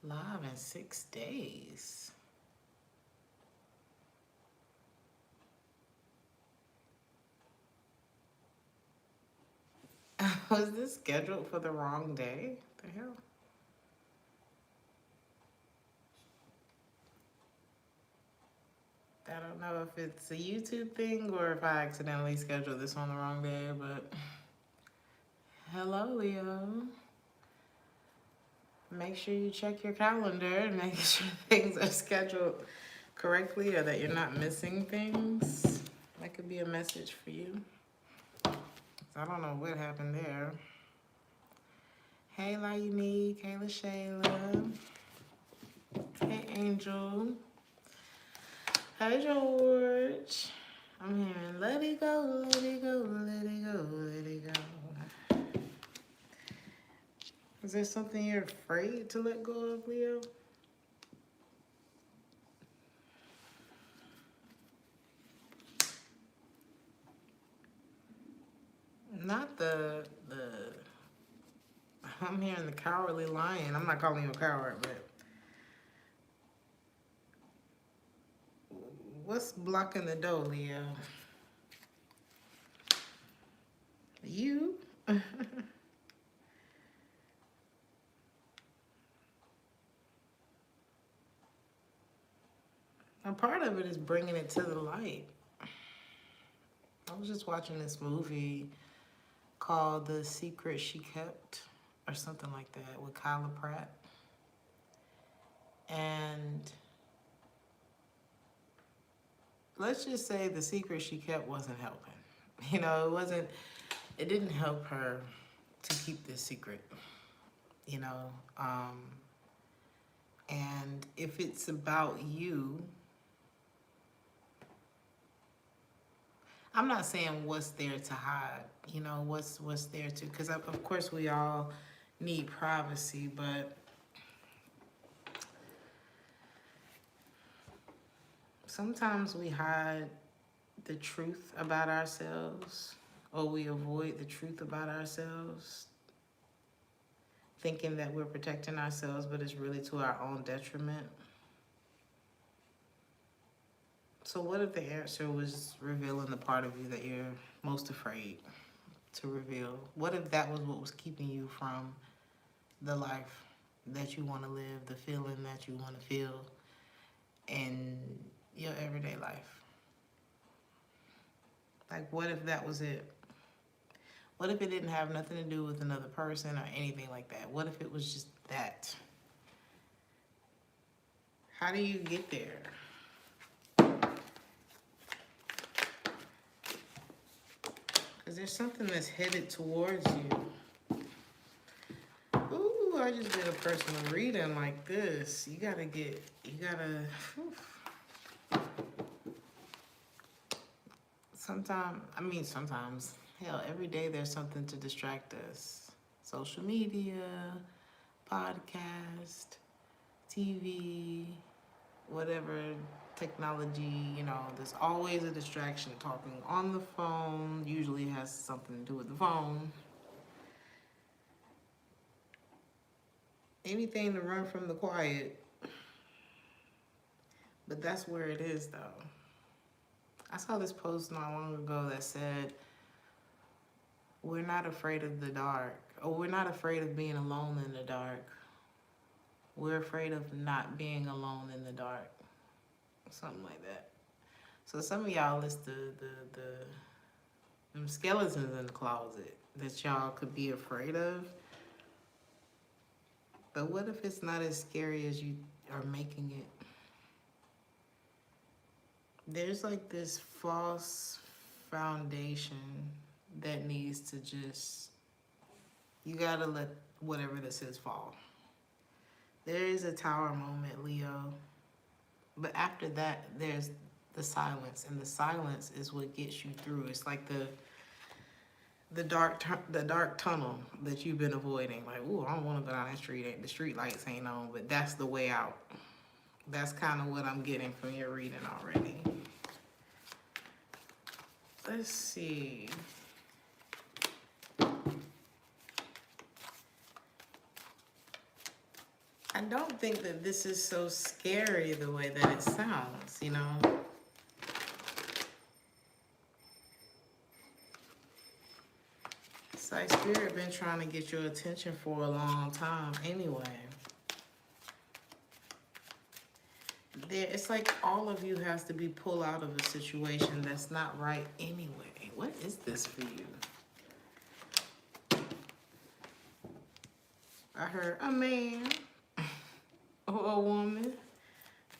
Live in 6 days. Was this scheduled for the wrong day? The hell? I don't know if it's a YouTube thing or if I accidentally scheduled this on the wrong day, but hello, Leo. Make sure you check your calendar and make sure things are scheduled correctly or that you're not missing things. That could be a message for you. I don't know what happened there. Hey, Unique. Hey, LaShayla. Hey, Angel. Hey, George. I'm hearing let it go, let it go, let it go, let it go. Is there something you're afraid to let go of, Leo? Not the I'm hearing the cowardly lion. I'm not calling you a coward, but what's blocking the door, Leo? You? A part of it is bringing it to the light. I was just watching this movie called The Secret She Kept, or something like that, with Kyla Pratt. And let's just say the secret she kept wasn't helping. You know, it didn't help her to keep this secret, you know. And if it's about you, I'm not saying what's there to hide, you know, what's there to, because of course we all need privacy, but sometimes we hide the truth about ourselves, or we avoid the truth about ourselves, thinking that we're protecting ourselves, but it's really to our own detriment. So what if the answer was revealing the part of you that you're most afraid to reveal? What if that was what was keeping you from the life that you want to live, the feeling that you want to feel in your everyday life? Like, what if that was it? What if it didn't have nothing to do with another person or anything like that? What if it was just that? How do you get there? Because there's something that's headed towards you. Ooh, I just did a personal reading like this. You gotta, sometimes, hell, every day there's something to distract us. Social media, podcast, TV, whatever technology, you know, there's always a distraction. Talking on the phone usually has something to do with the phone. Anything to run from the quiet. But that's where it is, though. I saw this post not long ago that said, we're not afraid of the dark, or we're not afraid of being alone in the dark. We're afraid of not being alone in the dark. Something like that. So some of y'all list them skeletons in the closet that y'all could be afraid of. But what if it's not as scary as you are making it? There's like this false foundation that needs to just, you gotta let whatever this is fall. There is a tower moment, Leo. But after that, there's the silence. And the silence is what gets you through. It's like the dark tunnel that you've been avoiding. Like, ooh, I don't want to go down that street. The street lights ain't on, but that's the way out. That's kind of what I'm getting from your reading already. Let's see. I don't think that this is so scary the way that it sounds, you know? It's like Spirit been trying to get your attention for a long time anyway. It's like all of you has to be pulled out of a situation that's not right anyway. What is this for you? I heard a man or a woman,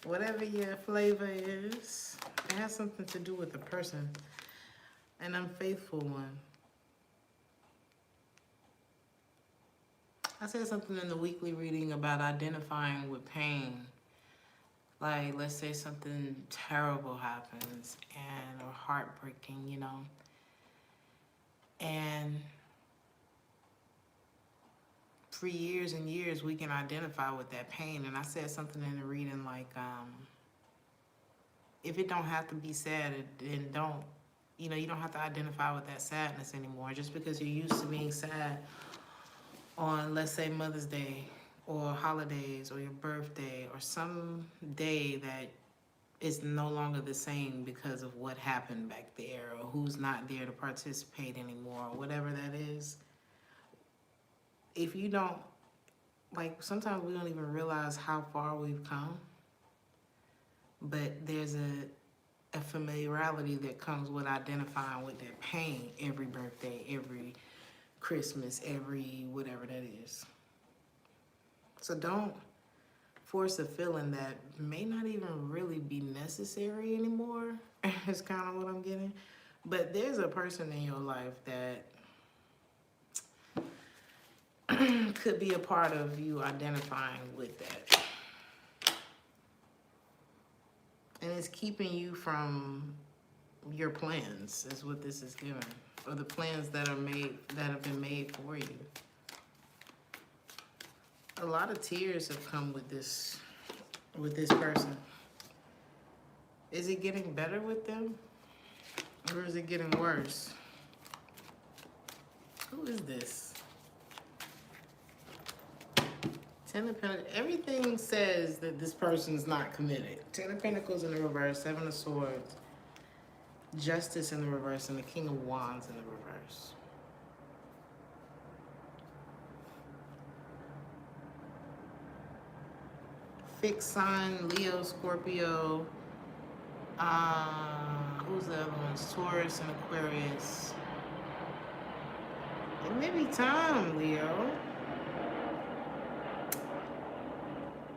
whatever your flavor is. It has something to do with a person, an unfaithful one. I said something in the weekly reading about identifying with pain. Like, let's say something terrible happens or heartbreaking, you know. And for years and years, we can identify with that pain. And I said something in the reading like, if it don't have to be sad, then don't, you know, you don't have to identify with that sadness anymore. Just because you're used to being sad on, let's say, Mother's Day or holidays or your birthday or some day that is no longer the same because of what happened back there or who's not there to participate anymore or whatever that is. If you don't, like, sometimes we don't even realize how far we've come, but there's a familiarity that comes with identifying with that pain every birthday, every Christmas, every whatever that is. So don't force a feeling that may not even really be necessary anymore. Is kind of what I'm getting. But there's a person in your life that could be a part of you identifying with that. And it's keeping you from your plans, is what this is giving. Or the plans that are made, that have been made for you. A lot of tears have come with this person. Is it getting better with them? Or is it getting worse? Who is this? Ten of Pentacles. Everything says that this person's not committed. Ten of Pentacles in the reverse, Seven of Swords, Justice in the reverse, and the King of Wands in the reverse. Fixed sign, Leo, Scorpio. Who's the other ones? Taurus and Aquarius. It may be time, Leo.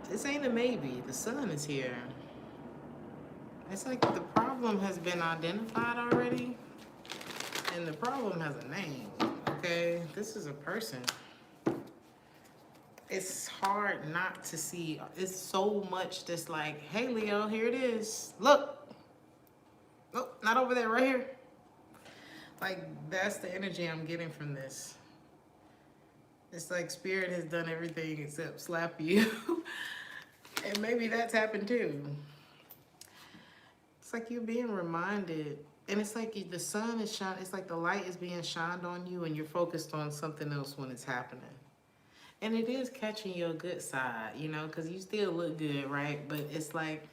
This ain't a maybe. The sun is here. It's like the problem has been identified already. And the problem has a name, okay? This is a person. It's hard not to see. It's so much that's like, hey, Leo, here it is. Look. Nope, not over there, right here. Like, that's the energy I'm getting from this. It's like Spirit has done everything except slap you. And maybe that's happened too. It's like you're being reminded. And it's like the sun is shining. It's like the light is being shined on you and you're focused on something else when it's happening. And it is catching your good side, you know, because you still look good, right? But it's like,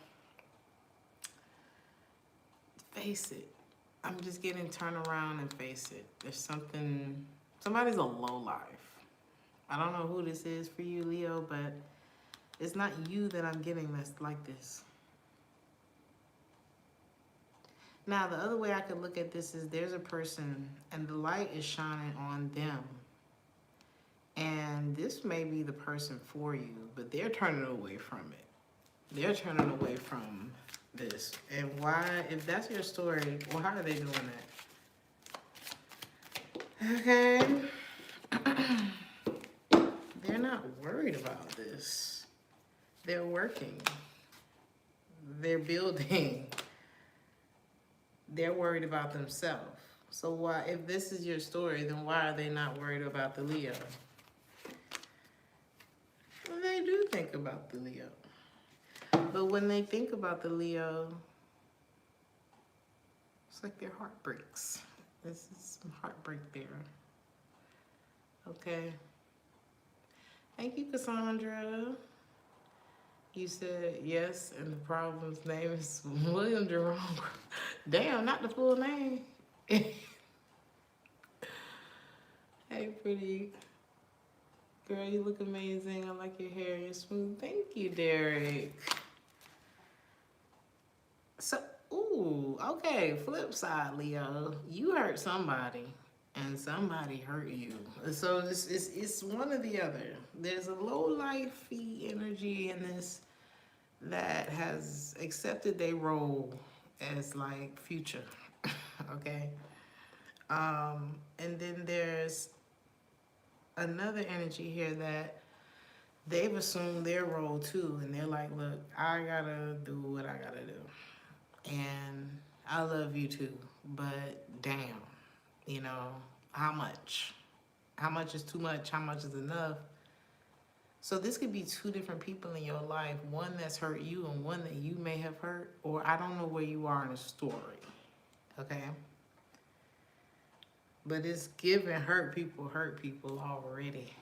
face it. I'm just getting turn around and face it. There's something, somebody's a low life. I don't know who this is for you, Leo, but it's not you that I'm getting that's like this. Now, the other way I could look at this is there's a person and the light is shining on them. And this may be the person for you, but they're turning away from it. They're turning away from this. And why, if that's your story, well, how are they doing that? Okay. They're not worried about this. They're working. They're building. They're worried about themselves. So why, if this is your story, then why are they not worried about the Leo? Well, they do think about the Leo. But when they think about the Leo, it's like their heart breaks. This is some heartbreak there. Okay. Thank you, Cassandra. You said yes, and the problem's name is William Jerome. Damn, not the full name. Hey, pretty girl, you look amazing. I like your hair. You're smooth. Thank you, Derek. So, ooh, okay. Flip side, Leo. You hurt somebody, and somebody hurt you. So it's one or the other. There's a low lifey energy in this that has accepted their role as like future. Okay. And then there's another energy here that they've assumed their role too, and they're like, look, I gotta do what I gotta do, and I love you too, but damn, you know, how much is too much, how much is enough? So this could be two different people in your life, one that's hurt you and one that you may have hurt, or I don't know where you are in the story. Okay. But it's giving hurt people already.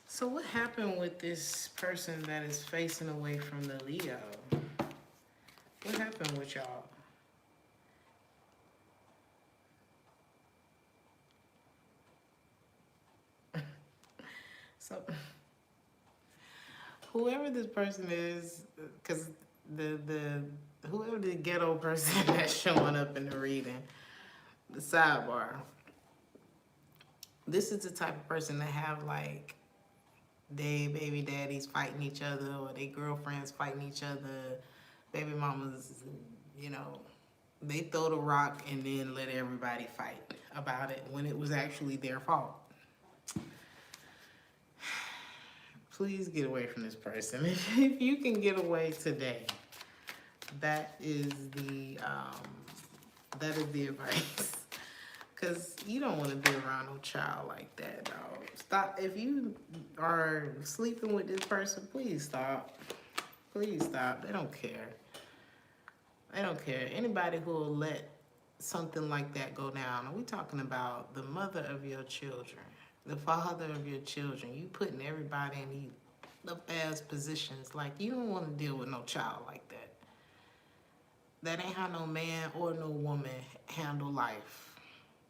So what happened with this person that is facing away from the Leo? What happened with y'all? So whoever this person is, because whoever the ghetto person that's showing up in the reading, the sidebar, this is the type of person that have like they baby daddies fighting each other, or they girlfriends fighting each other, baby mamas, you know, they throw the rock and then let everybody fight about it when it was actually their fault. Please get away from this person. If you can get away today, that is the advice. Because you don't want to be around no child like that, dog. Stop. If you are sleeping with this person, please stop. Please stop. They don't care. They don't care. Anybody who will let something like that go down, and we're talking about the mother of your children, the father of your children. You putting everybody in these up-ass positions. Like, you don't want to deal with no child like that. That ain't how no man or no woman handle life.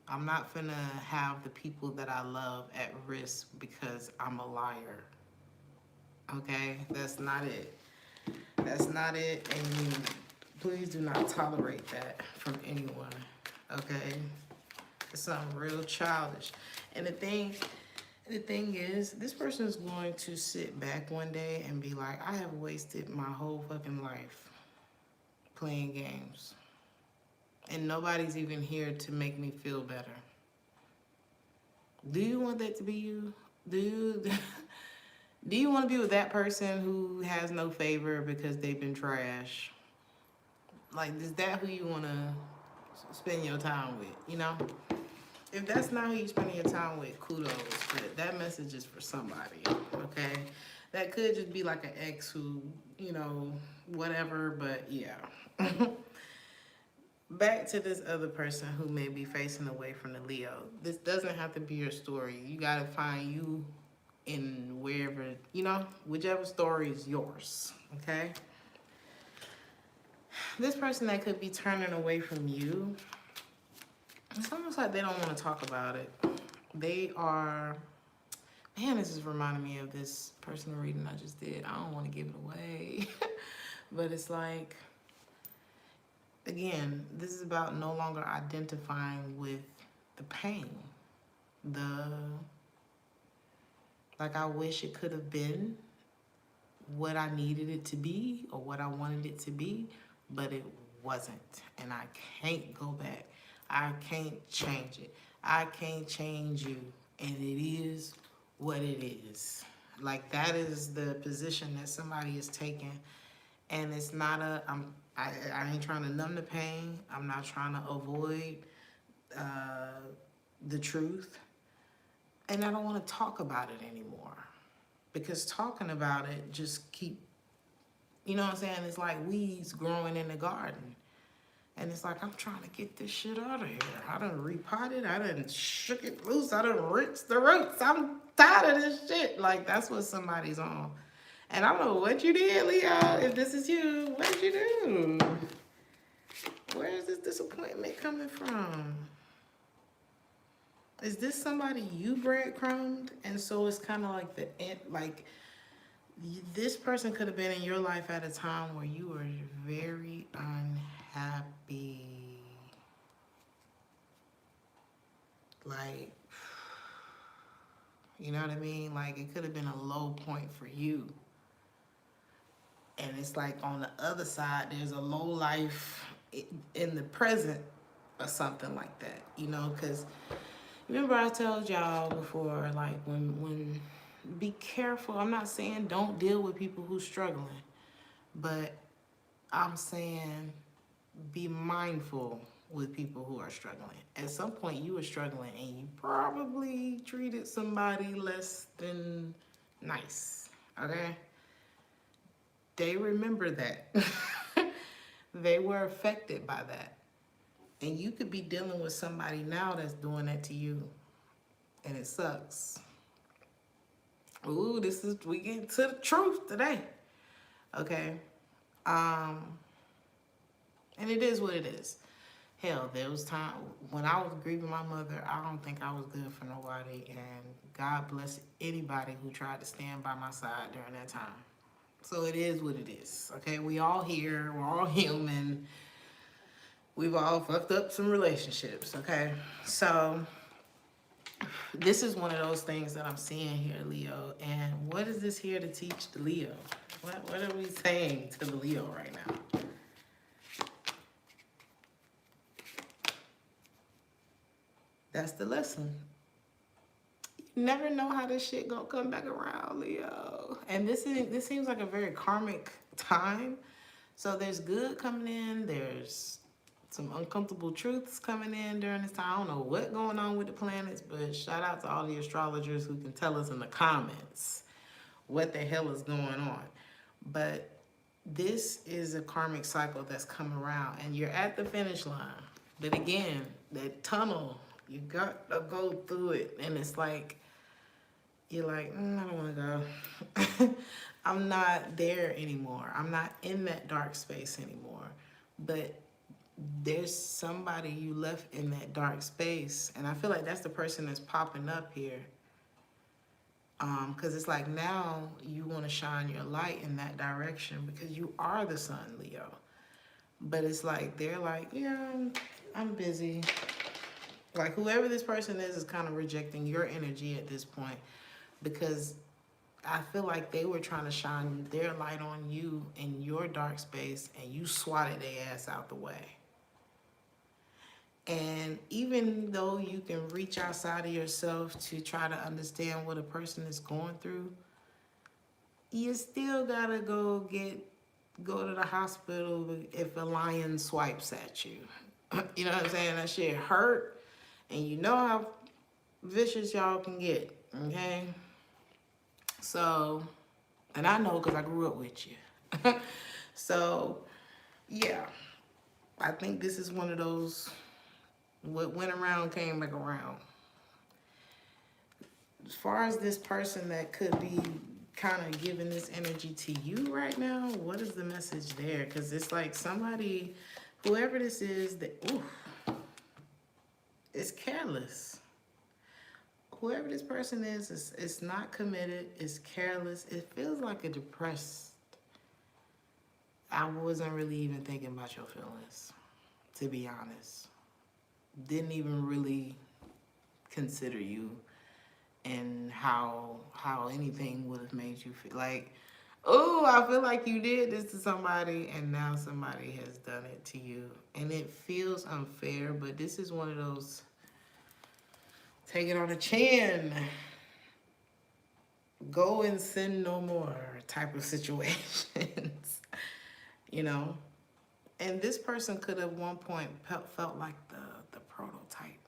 I'm not finna have the people that I love at risk because I'm a liar. Okay? That's not it. That's not it, and please do not tolerate that from anyone. Okay? It's something real childish. And the thing is, this person is going to sit back one day and be like, I have wasted my whole fucking life playing games. And nobody's even here to make me feel better. Do you want that to be you? Do you want to be with that person who has no favor because they've been trash? Like, is that who you want to spend your time with, you know? If that's not who you're spending your time with, kudos. But that message is for somebody, okay? That could just be like an ex who, you know, whatever, but yeah. Back to this other person who may be facing away from the Leo. This doesn't have to be your story. You got to find you in wherever, you know, whichever story is yours, okay? This person that could be turning away from you, it's almost like they don't want to talk about it. They are, man, this is reminding me of this personal reading I just did. I don't want to give it away. But it's like, again, this is about no longer identifying with the pain. Like, I wish it could have been what I needed it to be or what I wanted it to be, but it wasn't. And I can't go back. I can't change it. I can't change you. And it is what it is. Like, that is the position that somebody is taking. And it's not I ain't trying to numb the pain. I'm not trying to avoid the truth. And I don't want to talk about it anymore. Because talking about it just you know what I'm saying? It's like weeds growing in the garden. And it's like, I'm trying to get this shit out of here. I done repotted. I done shook it loose. I done rinsed the roots. I'm tired of this shit. Like, that's what somebody's on. And I don't know what you did, Leo. If this is you, what did you do? Where is this disappointment coming from? Is this somebody you breadcrumbed? And so it's kind of like this person could have been in your life at a time where you were very unhappy. Like, you know what I mean? Like, it could have been a low point for you. And it's like on the other side, there's a low life in the present or something like that, you know? Because remember I told y'all before, like, when be careful. I'm not saying don't deal with people who's struggling, but I'm saying be mindful with people who are struggling. At some point you were struggling and you probably treated somebody less than nice, okay? They remember that. They were affected by that. And you could be dealing with somebody now that's doing that to you. And it sucks. Ooh, we get to the truth today. Okay. And it is what it is. Hell, there was time when I was grieving my mother, I don't think I was good for nobody. And God bless anybody who tried to stand by my side during that time. So it is what it is. Okay, we all here, we're all human. We've all fucked up some relationships, okay? So this is one of those things that I'm seeing here, Leo. And what is this here to teach the Leo? What are we saying to the Leo right now? That's the lesson. You never know how this shit gonna come back around, Leo. And this seems like a very karmic time. So there's good coming in. There's some uncomfortable truths coming in during this time. I don't know what's going on with the planets, but shout out to all the astrologers who can tell us in the comments what the hell is going on. But this is a karmic cycle that's come around, and you're at the finish line. But again, that tunnel, you got to go through it, and it's like, you're like, I don't want to go. I'm not there anymore. I'm not in that dark space anymore. But there's somebody you left in that dark space. And I feel like that's the person that's popping up here. Because it's like now you want to shine your light in that direction because you are the sun, Leo. But it's like, they're like, yeah, I'm busy. Like whoever this person is kind of rejecting your energy at this point. Because I feel like they were trying to shine their light on you in your dark space and you swatted their ass out the way. And even though you can reach outside of yourself to try to understand what a person is going through, you still gotta go to the hospital if a lion swipes at you. You know what I'm saying? That shit hurt, and you know how vicious y'all can get, okay? So, and I know because I grew up with you. So, yeah, I think this is one of those, what went around came back around. As far as this person that could be kind of giving this energy to you right now, what is the message there? Because it's like somebody, whoever this is, is careless. Whoever this person is not committed, is careless. It feels like a depressed. I wasn't really even thinking about your feelings, to be honest. Didn't even really consider you and how anything would have made you feel. Like, oh, I feel like you did this to somebody and now somebody has done it to you. And it feels unfair, but this is one of those take it on the chin, go and sin no more type of situations, you know? And this person could have at one point felt like the prototype.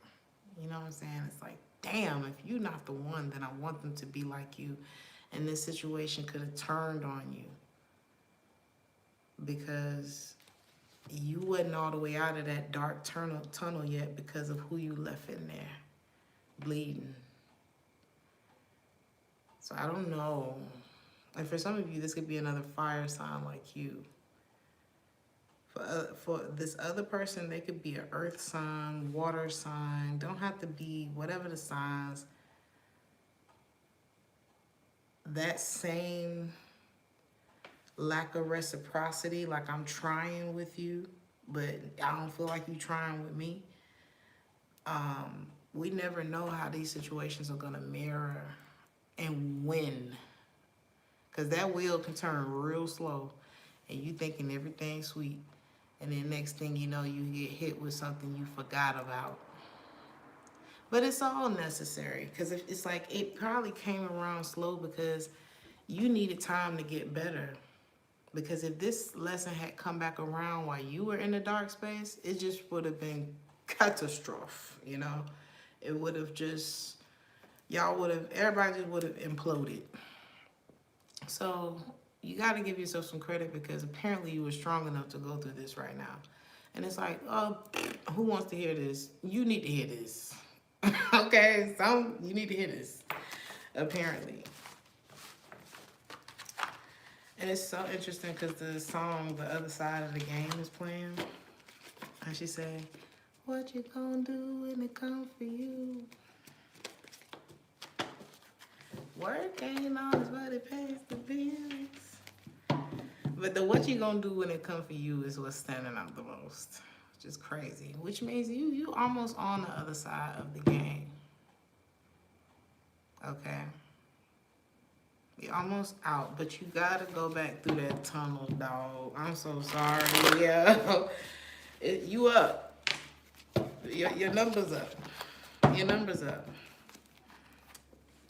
You know what I'm saying? It's like, damn, if you're not the one, then I want them to be like you. And this situation could have turned on you because you wasn't all the way out of that dark tunnel yet because of who you left in there bleeding. So I don't know And for some of you, this could be another fire sign like you. For this other person, they could be an earth sign, water sign. Don't have to be whatever the signs. That same lack of reciprocity, like I'm trying with you, but I don't feel like you trying with me. We never know how these situations are going to mirror and when. Because that wheel can turn real slow and you thinking everything's sweet. And then next thing you know, you get hit with something you forgot about. But it's all necessary because it's like it probably came around slow because you needed time to get better. Because if this lesson had come back around while you were in the dark space, it just would have been catastrophe, you know? It would have just, everybody just would have imploded. So you got to give yourself some credit because apparently you were strong enough to go through this right now. And it's like, oh, who wants to hear this? You need to hear this. Okay, you need to hear this, apparently. And it's so interesting because the song, The Other Side of the Game, is playing. And she said, what you gonna do when it comes for you? Work ain't always but it pays the bills. But the what you gonna do when it comes for you is what's standing out the most. Which is crazy. Which means you almost on the other side of the game. Okay? You're almost out, but you gotta go back through that tunnel, dog. I'm so sorry. Yeah. You up. Your number's up. Your number's up.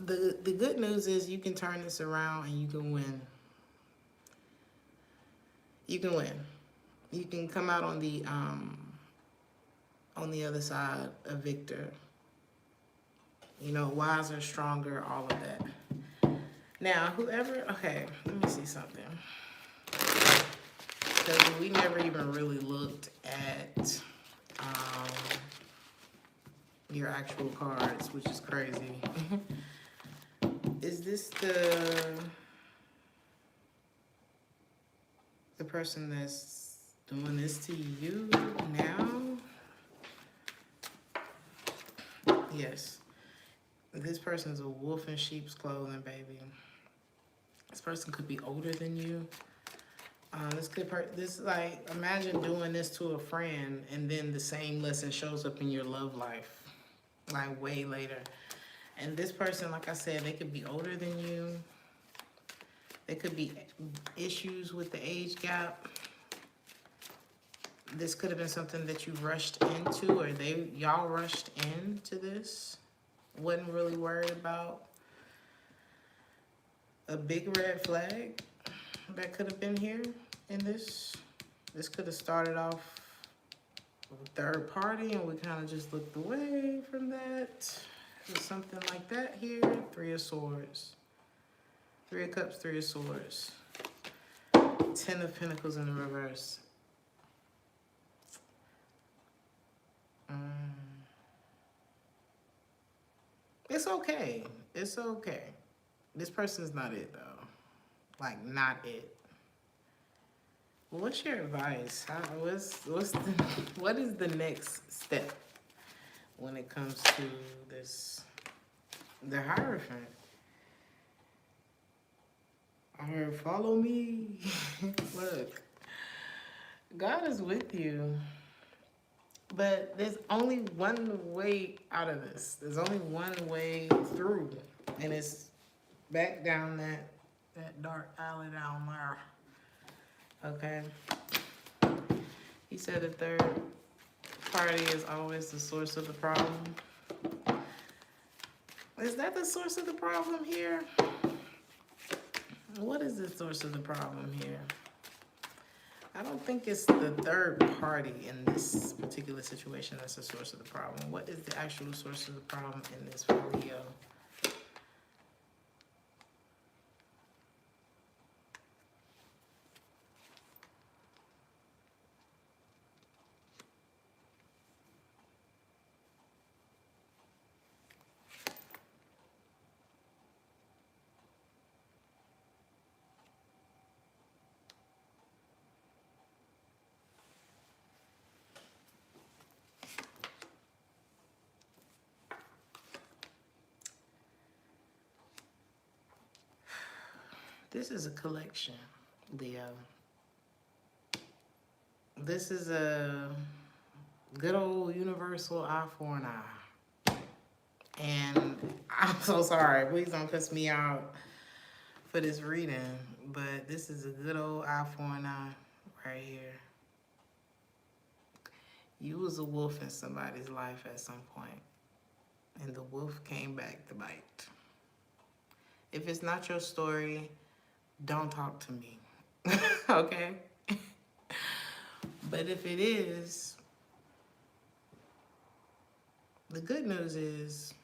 The good news is you can turn this around and you can win. You can win. You can come out on the other side a victor. You know, wiser, stronger, all of that. Now, okay, let me see something. Because we never even really looked at your actual cards, which is crazy. Is this the person that's doing this to you now? Yes. This person's a wolf in sheep's clothing, baby. This person could be older than you. Imagine doing this to a friend and then the same lesson shows up in your love life, like way later. And this person, like I said, they could be older than you. There could be issues with the age gap. This could have been something that you rushed into, or y'all rushed into this. Wasn't really worried about a big red flag that could have been here in this. This could have started off with a third party and we kind of just looked away from that. There's something like that here. 3 of Swords. 3 of Cups, 3 of Swords. 10 of Pentacles in the reverse. It's okay. It's okay. This person's not it, though. Like, not it. What's your advice? What is the next step when it comes to this? The Hierophant. I heard, follow me. Look, God is with you. But there's only one way out of this. There's only one way through. And it's back down that dark alley down there. Okay? He said the third party is always the source of the problem. Is that the source of the problem here? What is the source of the problem here? I don't think it's the third party in this particular situation that's the source of the problem. What is the actual source of the problem in this for Leo? This is a collection, Leo. This is a good old universal eye for an eye. And I'm so sorry. Please don't cuss me out for this reading. But this is a good old eye for an eye right here. You was a wolf in somebody's life at some point, and the wolf came back to bite. If it's not your story, don't talk to me, okay? But if it is, the good news is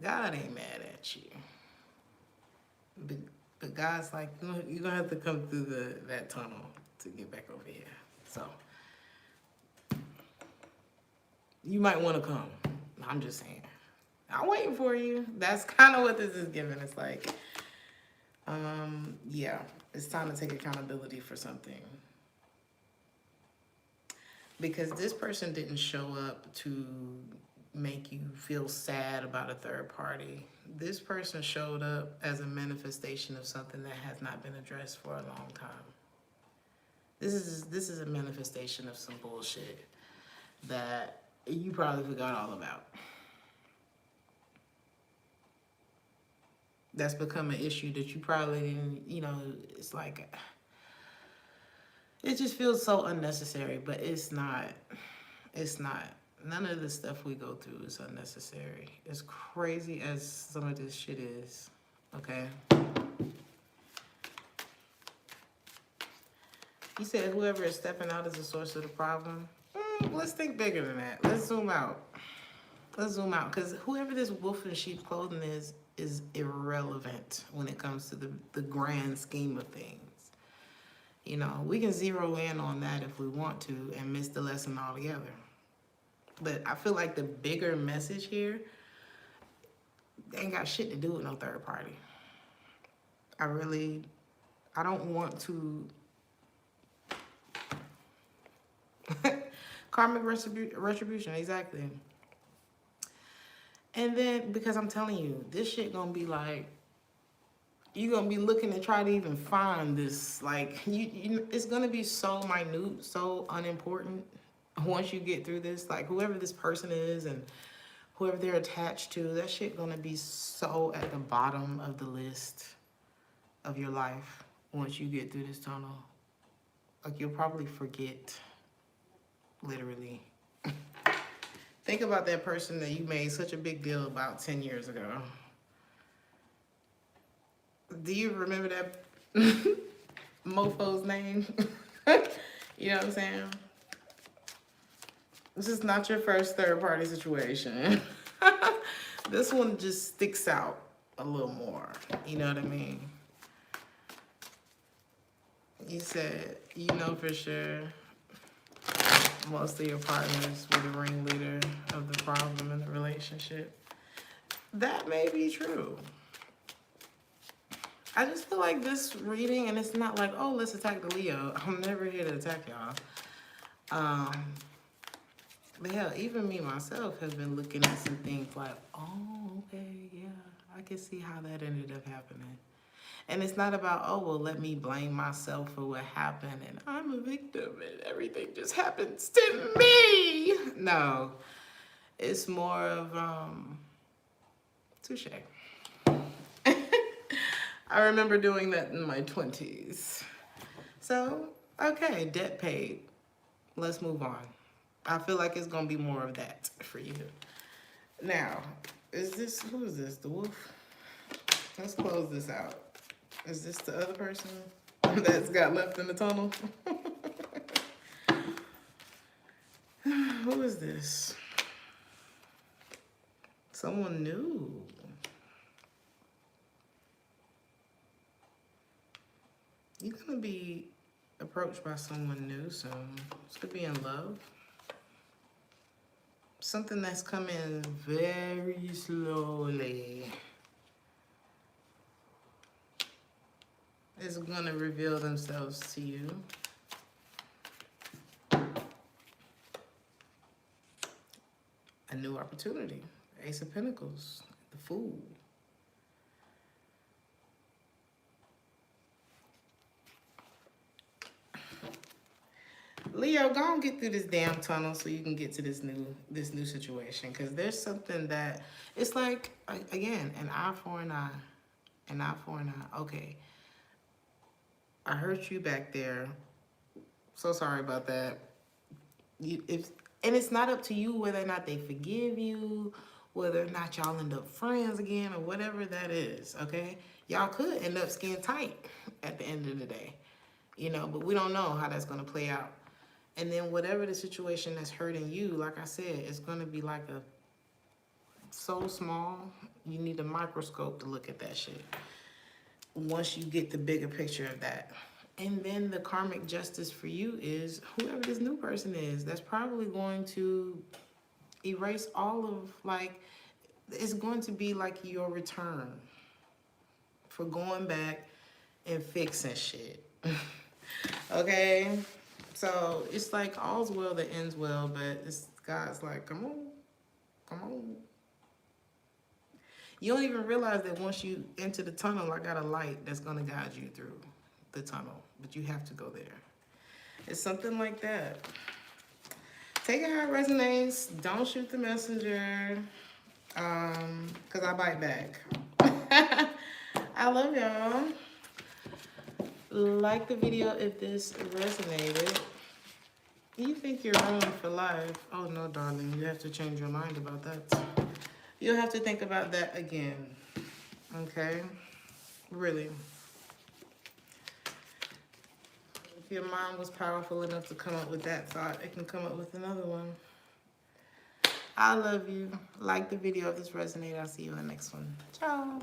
God ain't mad at you. But God's like, you're gonna have to come through that tunnel to get back over here. So you might want to come. I'm just saying. I'm waiting for you. That's kind of what this is giving. It's like, yeah, it's time to take accountability for something. Because this person didn't show up to make you feel sad about a third party. This person showed up as a manifestation of something that has not been addressed for a long time. This is a manifestation of some bullshit that you probably forgot all about. That's become an issue that you probably didn't, it's like, it just feels so unnecessary, but it's not. It's not. None of the stuff we go through is unnecessary. As crazy as some of this shit is, okay? You said whoever is stepping out is the source of the problem. Let's think bigger than that. Let's zoom out. Let's zoom out, because whoever this wolf in sheep's clothing is irrelevant when it comes to the grand scheme of things. We can zero in on that if we want to and miss the lesson altogether. But I feel like the bigger message here ain't got shit to do with no third party. I don't want to... Karmic retribution, exactly. And then, because I'm telling you, this shit gonna be like, you're gonna be looking to try to even find this, like, it's gonna be so minute, so unimportant once you get through this. Like, whoever this person is and whoever they're attached to, that shit gonna be so at the bottom of the list of your life once you get through this tunnel. Like, you'll probably forget, literally. Think about that person that you made such a big deal about 10 years ago. Do you remember that mofo's name? You know what I'm saying? This is not your first third party situation. This one just sticks out a little more. You know what I mean? You said, for sure most of your partners were the ringleader of the problem in the relationship. That may be true. I just feel like this reading, and it's not like, oh, let's attack the Leo. I'm never here to attack y'all. But hell, even me myself have been looking at some things like, oh, okay, yeah, I can see how that ended up happening. And it's not about, oh, well, let me blame myself for what happened and I'm a victim and everything just happens to me. No, it's more of, touche. I remember doing that in my 20s. So, okay, debt paid. Let's move on. I feel like it's going to be more of that for you. Now, who is this? The wolf? Let's close this out. Is this the other person that's got left in the tunnel? Who is this? Someone new. You're going to be approached by someone new soon. This could be in love. Something that's coming very slowly is going to reveal themselves to you. A new opportunity. Ace of Pentacles. The Fool. Leo, go and get through this damn tunnel so you can get to this new situation. Because there's something that, it's like, again, an eye for an eye. An eye for an eye. Okay. I hurt you back there. So sorry about that. And it's not up to you whether or not they forgive you, whether or not y'all end up friends again, or whatever that is, okay? Y'all could end up skin tight at the end of the day, you know, but we don't know how that's going to play out. And then whatever the situation that's hurting you, like I said, it's going to be like so small, you need a microscope to look at that shit once you get the bigger picture of that. And then the karmic justice for you is whoever this new person is, that's probably going to erase all of, like, it's going to be like your return for going back and fixing shit. Okay? So it's like all's well that ends well, but it's God's like, come on, come on. You don't even realize that once you enter the tunnel, I got a light that's going to guide you through the tunnel, but you have to go there. It's something like that. Take it how it resonates. Don't shoot the messenger, because I bite back. I love y'all. Like the video if this resonated. You think you're ruined for life. Oh no, darling, you have to change your mind about that. You'll have to think about that again. Okay? Really. If your mind was powerful enough to come up with that thought, it can come up with another one. I love you. Like the video if this resonated. I'll see you in the next one. Ciao.